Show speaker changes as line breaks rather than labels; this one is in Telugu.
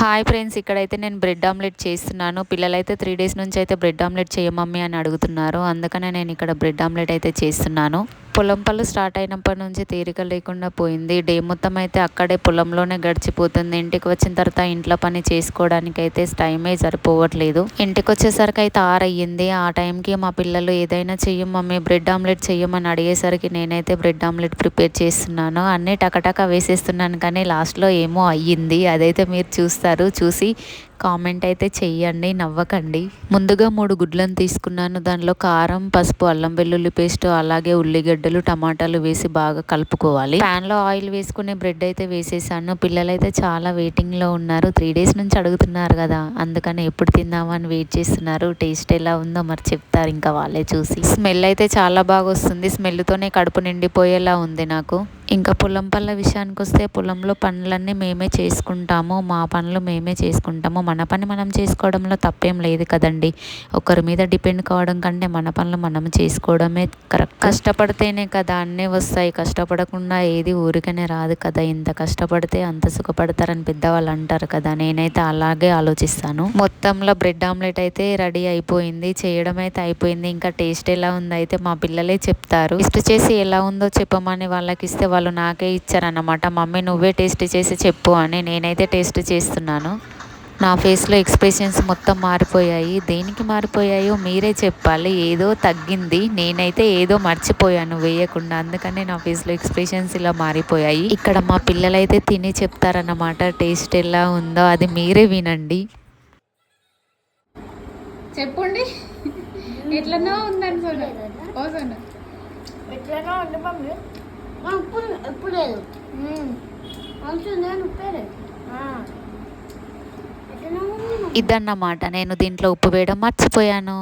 హాయ్ ఫ్రెండ్స్, ఇక్కడైతే నేను బ్రెడ్ ఆమ్లెట్ చేస్తున్నాను. పిల్లలైతే 3 డేస్ నుంచి అయితే బ్రెడ్ ఆమ్లెట్ చేయ మమ్మీ అని అడుగుతున్నారు. అందుకనే నేను ఇక్కడ బ్రెడ్ ఆమ్లెట్ అయితే చేస్తున్నాను. పొలం పనులు స్టార్ట్ అయినప్పటి నుంచి తీరిక లేకుండా పోయింది. డే మొత్తం అయితే అక్కడే పొలంలోనే గడిచిపోతుంది. ఇంటికి వచ్చిన తర్వాత ఇంట్లో పని చేసుకోవడానికి అయితే టైమే సరిపోవట్లేదు. ఇంటికి వచ్చేసరికి అయితే 6 అయ్యింది. ఆ టైంకి మా పిల్లలు ఏదైనా చెయ్యం మమ్మీ, బ్రెడ్ ఆమ్లెట్ చెయ్యమని అడిగేసరికి నేనైతే బ్రెడ్ ఆమ్లెట్ ప్రిపేర్ చేస్తున్నాను. అన్నీ టకటక వేసేస్తున్నాను, కానీ లాస్ట్లో ఏమో అయ్యింది. అదైతే మీరు చూసి కామెంట్ అయితే చెయ్యండి, నవ్వకండి. ముందుగా 3 గుడ్లను తీసుకున్నాను. దానిలో కారం, పసుపు, అల్లం వెల్లుల్లి పేస్ట్, అలాగే ఉల్లిగడ్డలు, టమాటాలు వేసి బాగా కలుపుకోవాలి. ప్యాన్లో ఆయిల్ వేసుకుని బ్రెడ్ అయితే వేసేసాను. పిల్లలైతే చాలా వెయిటింగ్లో ఉన్నారు. 3 డేస్ నుంచి అడుగుతున్నారు కదా, అందుకని ఎప్పుడు తిందామని వెయిట్ చేస్తున్నారు. టేస్ట్ ఎలా ఉందో మరి చెప్తారు ఇంకా వాళ్ళే చూసి. స్మెల్ అయితే చాలా బాగా వస్తుంది. స్మెల్తోనే కడుపు నిండిపోయేలా ఉంది నాకు. ఇంకా పొలం పనుల విషయానికి వస్తే, పొలంలో పనులన్నీ మేమే చేసుకుంటాము. మా పనులు మేమే చేసుకుంటాము. మన పని మనం చేసుకోవడంలో తప్పేం లేదు కదండి. ఒకరి మీద డిపెండ్ కావడం కంటే మన పనులు మనం చేసుకోవడమే కరెక్ట్. కష్టపడితేనే కదా అన్నీ వస్తాయి. కష్టపడకుండా ఏది ఊరికనే రాదు కదా. ఇంత కష్టపడితే అంత సుఖపడతారని పెద్దవాళ్ళు అంటారు కదా. నేనైతే అలాగే ఆలోచిస్తాను. మొత్తంలో బ్రెడ్ ఆమ్లెట్ అయితే రెడీ అయిపోయింది. చేయడం అయితే అయిపోయింది. ఇంకా టేస్ట్ ఎలా ఉందో అయితే మా పిల్లలే చెప్తారు. టేస్ట్ చేసి ఎలా ఉందో చెప్పమని వాళ్ళకి ఇస్తే వాళ్ళు నాకే ఇచ్చారన్నమాట. మమ్మీ నువ్వే టేస్ట్ చేసి చెప్పు అని. నేనైతే టేస్ట్ చేస్తున్నాను. నా ఫేస్లో ఎక్స్ప్రెషన్స్ మొత్తం మారిపోయాయి. దేనికి మారిపోయాయో మీరే చెప్పాలి. ఏదో తగ్గింది, నేనైతే ఏదో మర్చిపోయాను వేయకుండా. అందుకనే నా ఫేస్లో ఎక్స్ప్రెషన్స్ ఇలా మారిపోయాయి. ఇక్కడ మా పిల్లలైతే తిని చెప్తారన్నమాట టేస్ట్ ఎలా ఉందో. అది మీరే వినండి.
చెప్పండి ఎట్లనో ఉందని సోను. ఓ సోను
ఎట్లనో ఉంది మమ్మీ. ఉప్పు లేదు. నేను ఉప్పే లేదు.
ఇదన్నమాట, నేను దీంట్లో ఉప్పు వేయడం మర్చిపోయాను.